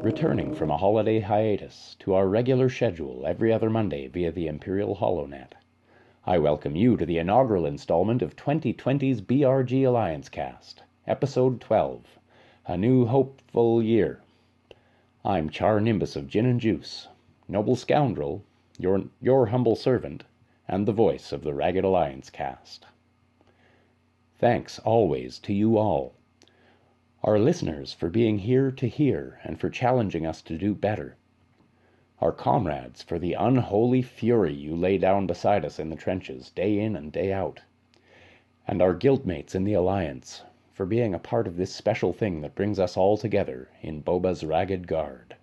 Returning from a holiday hiatus to our regular schedule every other Monday via the Imperial HoloNet, I welcome you to the inaugural installment of 2020's BRG Alliance Cast, Episode 12, A New Hopeful Year. I'm Char Nimbus of Gin and Juice, noble scoundrel, your humble servant, and the voice of the Ragged Alliance Cast. Thanks always to you all, our listeners, for being here to hear and for challenging us to do better. Our comrades, for the unholy fury you lay down beside us in the trenches, day in and day out. And our guildmates in the Alliance, for being a part of this special thing that brings us all together in Boba's Ragged Guard.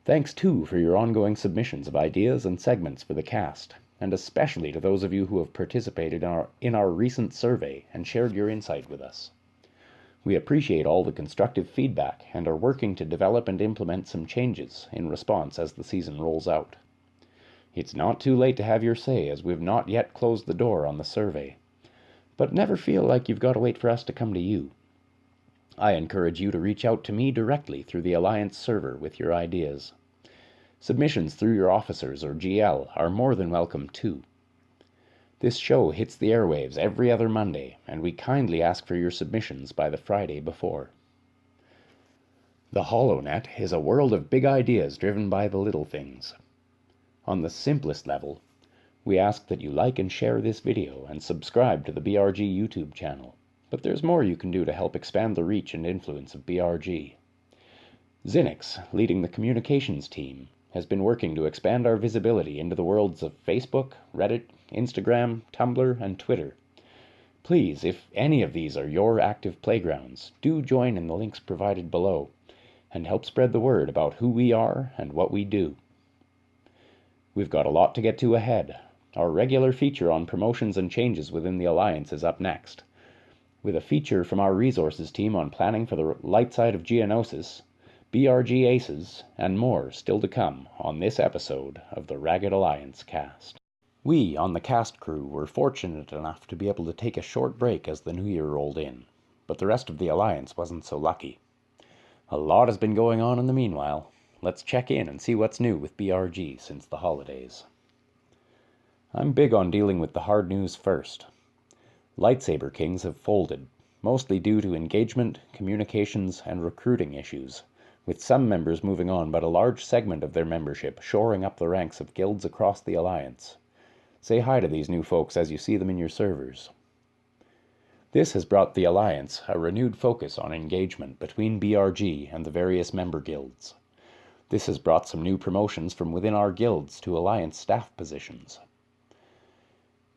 Thanks, too, for your ongoing submissions of ideas and segments for the cast, and especially to those of you who have participated in our recent survey and shared your insight with us. We appreciate all the constructive feedback and are working to develop and implement some changes in response as the season rolls out. It's not too late to have your say, as we've not yet closed the door on the survey. But never feel like you've got to wait for us to come to you. I encourage you to reach out to me directly through the Alliance server with your ideas. Submissions through your officers or GL are more than welcome too. This show hits the airwaves every other Monday, and we kindly ask for your submissions by the Friday before. The HoloNet is a world of big ideas driven by the little things. On the simplest level, we ask that you like and share this video and subscribe to the BRG YouTube channel, but there's more you can do to help expand the reach and influence of BRG. Zinix, leading the communications team, has been working to expand our visibility into the worlds of Facebook, Reddit, Instagram, Tumblr, and Twitter. Please, if any of these are your active playgrounds, do join in the links provided below and help spread the word about who we are and what we do. We've got a lot to get to ahead. Our regular feature on promotions and changes within the Alliance is up next, with a feature from our resources team on planning for the light side of Geonosis, BRG Aces, and more still to come on this episode of the Ragged Alliance Cast. We, on the cast crew, were fortunate enough to be able to take a short break as the new year rolled in, but the rest of the Alliance wasn't so lucky. A lot has been going on in the meanwhile. Let's check in and see what's new with BRG since the holidays. I'm big on dealing with the hard news first. Lightsaber Kings have folded, mostly due to engagement, communications, and recruiting issues, with some members moving on but a large segment of their membership shoring up the ranks of guilds across the Alliance. Say hi to these new folks as you see them in your servers. This has brought the Alliance a renewed focus on engagement between BRG and the various member guilds. This has brought some new promotions from within our guilds to Alliance staff positions.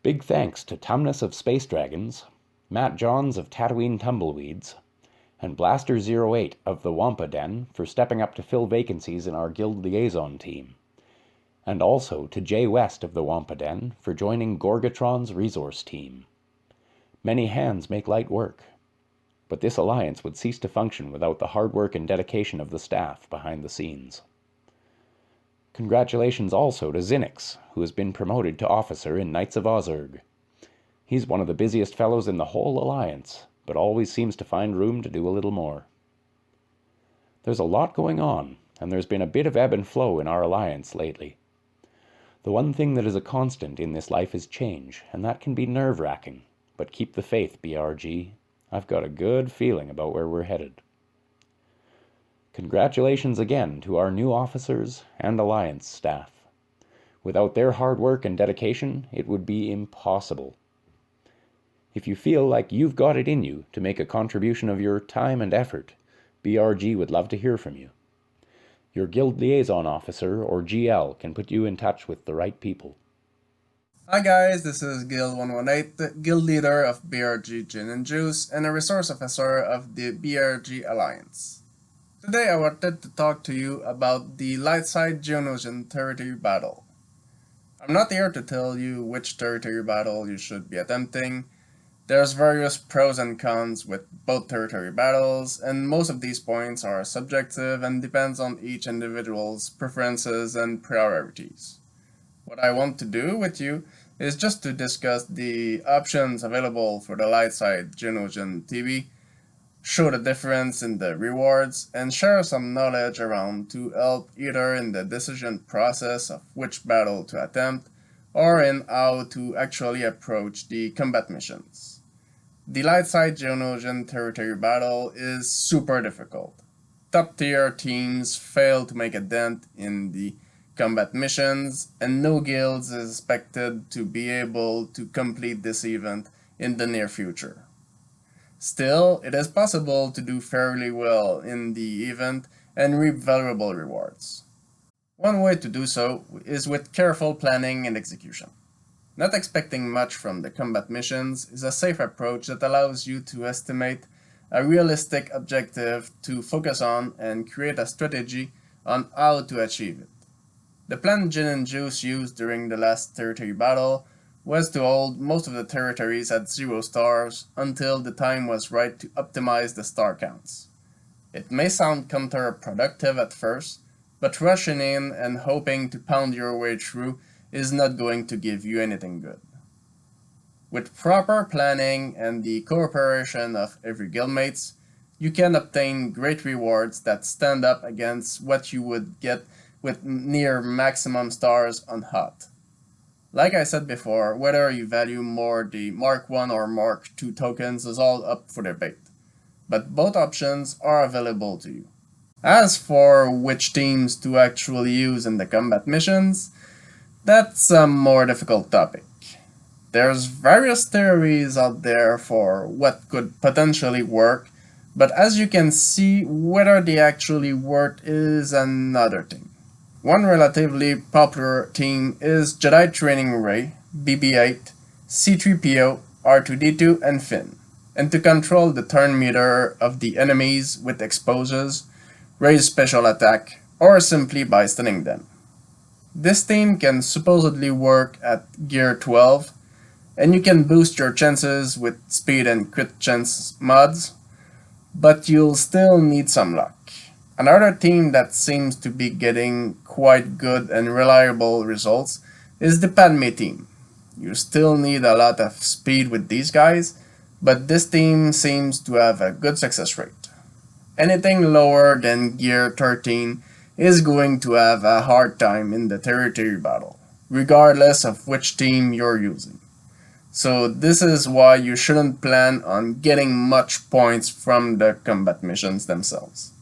Big thanks to Tumnus of Space Dragons, Matt Johns of Tatooine Tumbleweeds, and Blaster08 of the Wampa Den for stepping up to fill vacancies in our guild liaison team, and also to Jay West of the Wampa Den for joining Gorgatron's resource team. Many hands make light work, but this alliance would cease to function without the hard work and dedication of the staff behind the scenes. Congratulations also to Zinix, who has been promoted to officer in Knights of Ozurg. He's one of the busiest fellows in the whole alliance, but always seems to find room to do a little more. There's a lot going on, and there's been a bit of ebb and flow in our alliance lately. The one thing that is a constant in this life is change, and that can be nerve-wracking, but keep the faith, BRG. I've got a good feeling about where we're headed. Congratulations again to our new officers and alliance staff. Without their hard work and dedication, it would be impossible. If you feel like you've got it in you to make a contribution of your time and effort, BRG would love to hear from you. Your guild liaison officer or GL can put you in touch with the right people. Hi guys, this is Guild118, the guild leader of BRG Gin and Juice and a resource officer of the BRG Alliance. Today I wanted to talk to you about the Lightside Geonosian territory battle. I'm not here to tell you which territory battle you should be attempting. There's various pros and cons with both territory battles, and most of these points are subjective and depends on each individual's preferences and priorities. What I want to do with you is just to discuss the options available for the light side Genosian TV, show the difference in the rewards, and share some knowledge around to help either in the decision process of which battle to attempt or in how to actually approach the combat missions. The light side Geonosian territory battle is super difficult. Top tier teams fail to make a dent in the combat missions, and no guilds is expected to be able to complete this event in the near future. Still, it is possible to do fairly well in the event and reap valuable rewards. One way to do so is with careful planning and execution. Not expecting much from the combat missions is a safe approach that allows you to estimate a realistic objective to focus on and create a strategy on how to achieve it. The plan Gin and Juice used during the last territory battle was to hold most of the territories at 0 stars until the time was right to optimize the star counts. It may sound counterproductive at first, but rushing in and hoping to pound your way through is not going to give you anything good. With proper planning and the cooperation of every guildmates, you can obtain great rewards that stand up against what you would get with near maximum stars on HOT. Like I said before, whether you value more the Mark 1 or Mark 2 tokens is all up for debate, but both options are available to you. As for which teams to actually use in the combat missions, that's a more difficult topic. There's various theories out there for what could potentially work, but as you can see, whether they actually work is another thing. One relatively popular team is Jedi Training Ray, BB-8, C-3PO, R2-D2, and Finn, and to control the turn meter of the enemies with exposures, raise special attack, or simply by stunning them. This team can supposedly work at Gear 12, and you can boost your chances with speed and crit chance mods, but you'll still need some luck. Another team that seems to be getting quite good and reliable results is the Padme team. You still need a lot of speed with these guys, but this team seems to have a good success rate. Anything lower than Gear 13 is going to have a hard time in the territory battle, regardless of which team you're using. So this is why you shouldn't plan on getting much points from the combat missions themselves.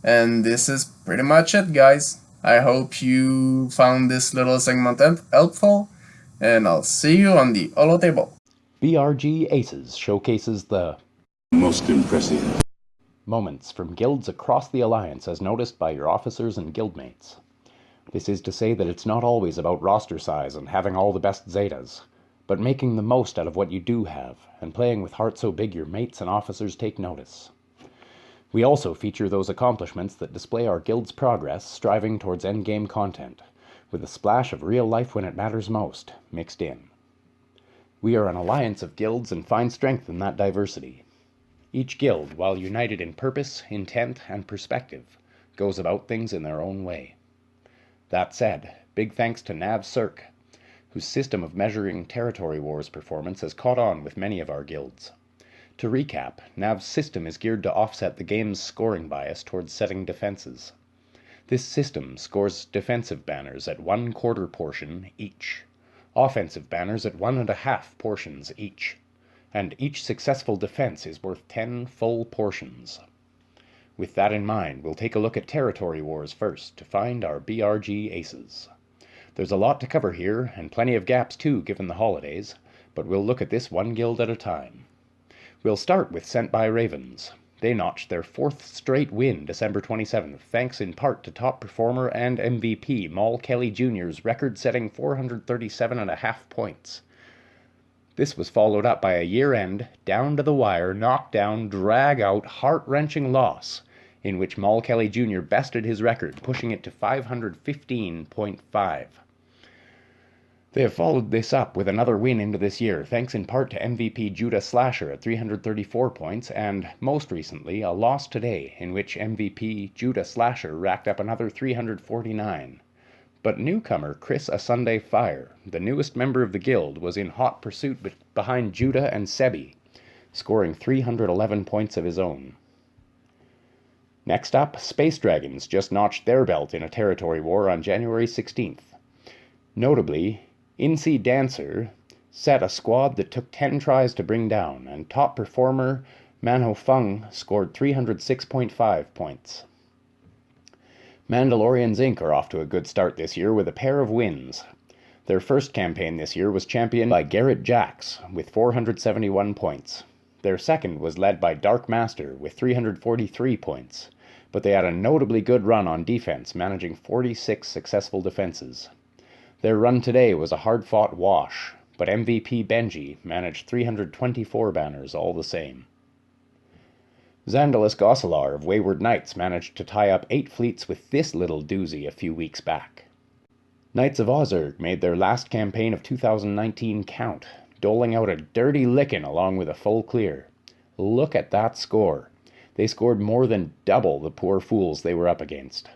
And this is pretty much it, guys. I hope you found this little segment helpful, and I'll see you on the holo table. BRG Aces showcases the Most impressive. moments from guilds across the Alliance as noticed by your officers and guildmates. This is to say that it's not always about roster size and having all the best Zetas, but making the most out of what you do have, and playing with heart so big your mates and officers take notice. We also feature those accomplishments that display our guild's progress striving towards endgame content, with a splash of real life when it matters most, mixed in. We are an alliance of guilds and find strength in that diversity. Each guild, while united in purpose, intent, and perspective, goes about things in their own way. That said, big thanks to Nav Cirque, whose system of measuring territory wars performance has caught on with many of our guilds. To recap, Nav's system is geared to offset the game's scoring bias towards setting defenses. This system scores defensive banners at 1/4 portion each, offensive banners at 1.5 portions each, and each successful defense is worth 10 full portions. With that in mind, we'll take a look at territory wars first to find our BRG aces. There's a lot to cover here, and plenty of gaps too given the holidays, but we'll look at this one guild at a time. We'll start with Sent by Ravens. They notched their 4th straight win December 27th, thanks in part to top performer and MVP Maul Kelly Jr.'s record-setting 437.5 points. This was followed up by a year-end, down-to-the-wire, knockdown, drag-out, heart-wrenching loss, in which Maul Kelly Jr. bested his record, pushing it to 515.5. They have followed this up with another win into this year, thanks in part to MVP Judah Slasher at 334 points, and, most recently, a loss today, in which MVP Judah Slasher racked up another 349. But newcomer Chris A Sunday Fire, the newest member of the guild, was in hot pursuit behind Judah and Sebi, scoring 311 points of his own. Next up, Space Dragons just notched their belt in a territory war on January 16th. Notably, Incy Dancer set a squad that took 10 tries to bring down, and top performer Manho Fung scored 306.5 points. Mandalorians Inc. are off to a good start this year with a pair of wins. Their first campaign this year was championed by Garrett Jax with 471 points. Their second was led by Dark Master with 343 points, but they had a notably good run on defense, managing 46 successful defenses. Their run today was a hard-fought wash, but MVP Benji managed 324 banners all the same. Xandalus Gosselar of Wayward Knights managed to tie up 8 fleets with this little doozy a few weeks back. Knights of Ozurg made their last campaign of 2019 count, doling out a dirty licking along with a full clear. Look at that score. They scored more than double the poor fools they were up against.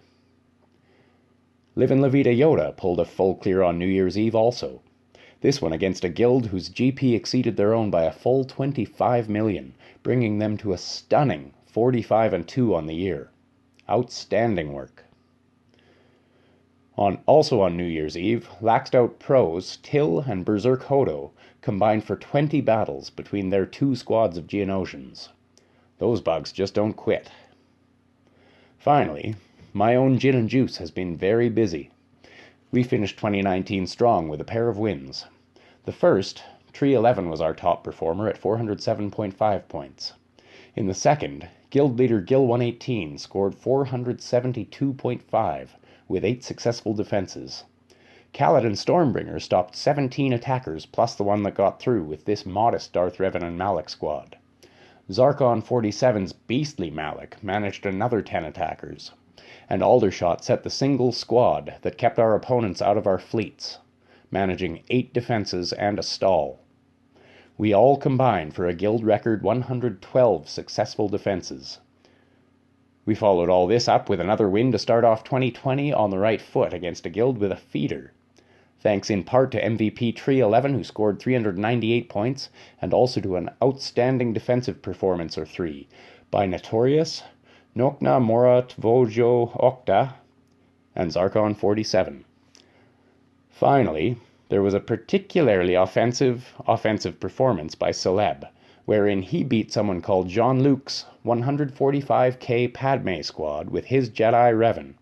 Livin' La Vida Yoda pulled a full clear on New Year's Eve also. This one against a guild whose GP exceeded their own by a full 25 million, bringing them to a stunning 45-2 on the year. Outstanding work. Also on New Year's Eve, Laxed Out Pros, Till and Berserk Hodo combined for 20 battles between their 2 squads of Geonosians. Those bugs just don't quit. Finally, my own Gin and Juice has been very busy. We finished 2019 strong with a pair of wins. The first, Tree 11 was our top performer at 407.5 points. In the second, guild leader Gil 118 scored 472.5 with 8 successful defenses. Kaladin Stormbringer stopped 17 attackers plus the one that got through with this modest Darth Revan and Malak squad. Zarkon 47's beastly Malak managed another 10 attackers, and Aldershot set the single squad that kept our opponents out of our fleets, managing 8 defenses and a stall. We all combined for a guild record 112 successful defenses. We followed all this up with another win to start off 2020 on the right foot against a guild with a feeder, thanks in part to MVP Tree 11 who scored 398 points, and also to an outstanding defensive performance or 3 by Notorious, Nokna Mora Tvojo Okta, and Zarkon 47. Finally, there was a particularly offensive performance by Celeb, wherein he beat someone called Jean-Luc's 145k Padme squad with his Jedi Revan,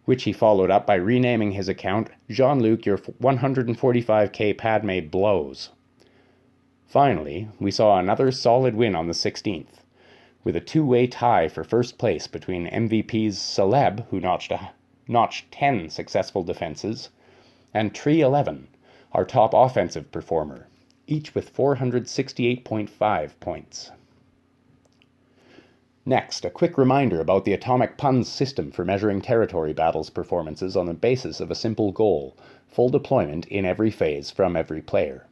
which he followed up by renaming his account Jean-Luc Your 145k Padme Blows. Finally, we saw another solid win on the 16th, with a 2-way tie for first place between MVP's Celeb, who notched 10 successful defenses, and Tree 11, our top offensive performer, each with 468.5 points. Next, a quick reminder about the Atomic Pun's system for measuring territory battles performances on the basis of a simple goal: full deployment in every phase from every player.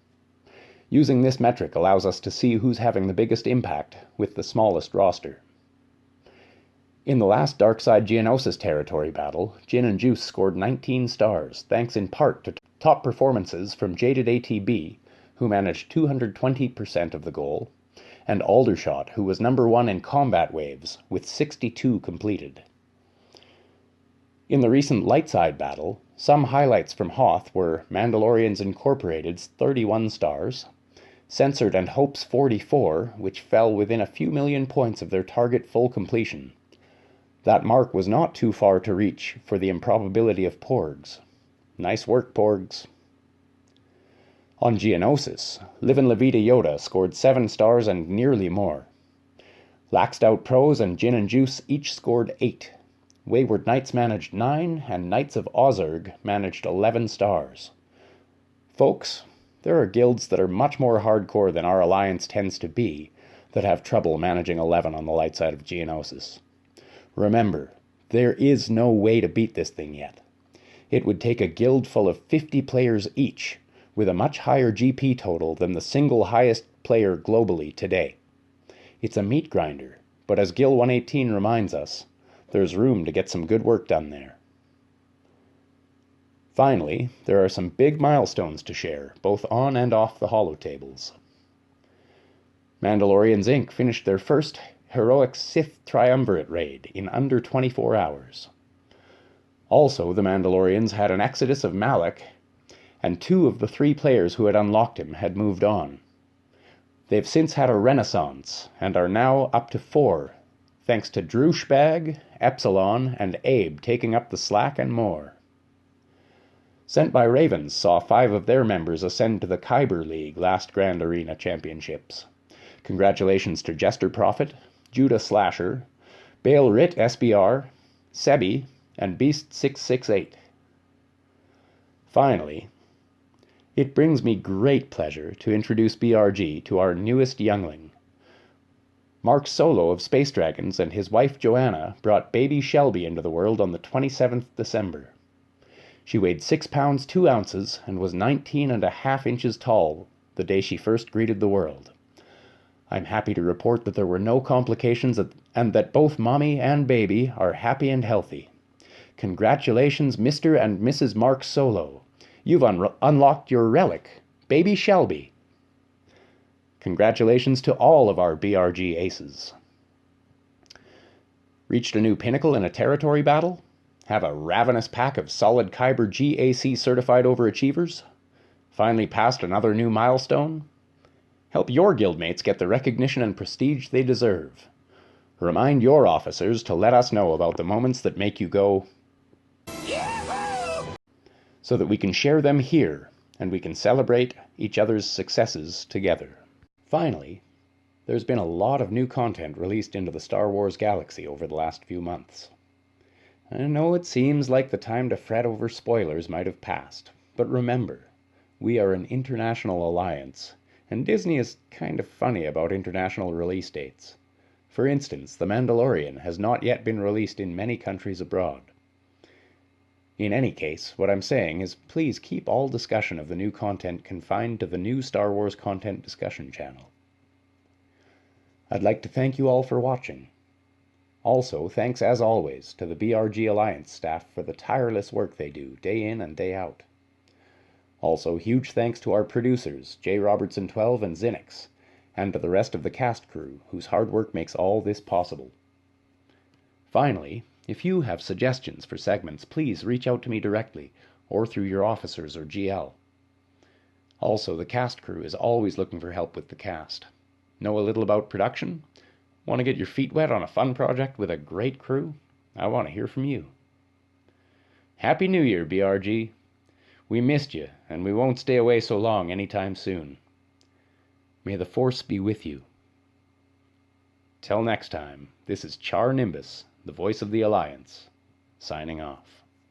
Using this metric allows us to see who's having the biggest impact with the smallest roster. In the last Darkside Geonosis territory battle, Gin and Juice scored 19 stars, thanks in part to top performances from Jaded ATB, who managed 220% of the goal, and Aldershot, who was number 1 in combat waves, with 62 completed. In the recent Lightside battle, some highlights from Hoth were Mandalorians Incorporated's 31 stars, Censored and Hope's 44, which fell within a few million points of their target full completion. That mark was not too far to reach for the improbability of Porgs. Nice work, Porgs. On Geonosis, Livin' La Vida Yoda scored 7 stars and nearly more. Laxed Out Pros and Gin and Juice each scored 8. Wayward Knights managed 9, and Knights of Ozurg managed 11 stars. Folks, there are guilds that are much more hardcore than our alliance tends to be that have trouble managing 11 on the light side of Geonosis. Remember, there is no way to beat this thing yet. It would take a guild full of 50 players each, with a much higher GP total than the single highest player globally today. It's a meat grinder, but as Guild 118 reminds us, there's room to get some good work done there. Finally, there are some big milestones to share, both on and off the holotables. Mandalorians Inc. finished their first heroic Sith triumvirate raid in under 24 hours. Also, the Mandalorians had an exodus of Malak, and 2 of the 3 players who had unlocked him had moved on. They've since had a renaissance, and are now up to 4, thanks to Drooshbag, Epsilon, and Abe taking up the slack and more. Sent by Ravens saw 5 of their members ascend to the Kyber League last Grand Arena Championships. Congratulations to Jester Prophet, Judah Slasher, Bale Rit SBR, Sebi, and Beast 668. Finally, it brings me great pleasure to introduce BRG to our newest youngling. Mark Solo of Space Dragons and his wife Joanna brought baby Shelby into the world on the 27th December. She weighed 6 pounds 2 ounces and was 19.5 inches tall the day she first greeted the world. I'm happy to report that there were no complications and that both mommy and baby are happy and healthy. Congratulations, Mr. and Mrs. Mark Solo. You've unlocked your relic, baby Shelby. Congratulations to all of our BRG aces. Reached a new pinnacle in a territory battle? Have a ravenous pack of solid Kyber GAC certified overachievers? Finally passed another new milestone? Help your guildmates get the recognition and prestige they deserve. Remind your officers to let us know about the moments that make you go, Yahoo! So that we can share them here and we can celebrate each other's successes together. Finally, there's been a lot of new content released into the Star Wars galaxy over the last few months. I know it seems like the time to fret over spoilers might have passed, but remember, we are an international alliance, and Disney is kind of funny about international release dates. For instance, The Mandalorian has not yet been released in many countries abroad. In any case, what I'm saying is please keep all discussion of the new content confined to the new Star Wars Content Discussion channel. I'd like to thank you all for watching. Also, thanks as always to the BRG Alliance staff for the tireless work they do day in and day out. Also, huge thanks to our producers, J. Robertson 12 and Zinix, and to the rest of the cast crew, whose hard work makes all this possible. Finally, if you have suggestions for segments, please reach out to me directly, or through your officers or GL. Also, the cast crew is always looking for help with the cast. Know a little about production? Want to get your feet wet on a fun project with a great crew? I want to hear from you. Happy New Year, BRG! We missed you, and we won't stay away so long anytime soon. May the Force be with you. Till next time, this is Char Nimbus, the voice of the Alliance, signing off.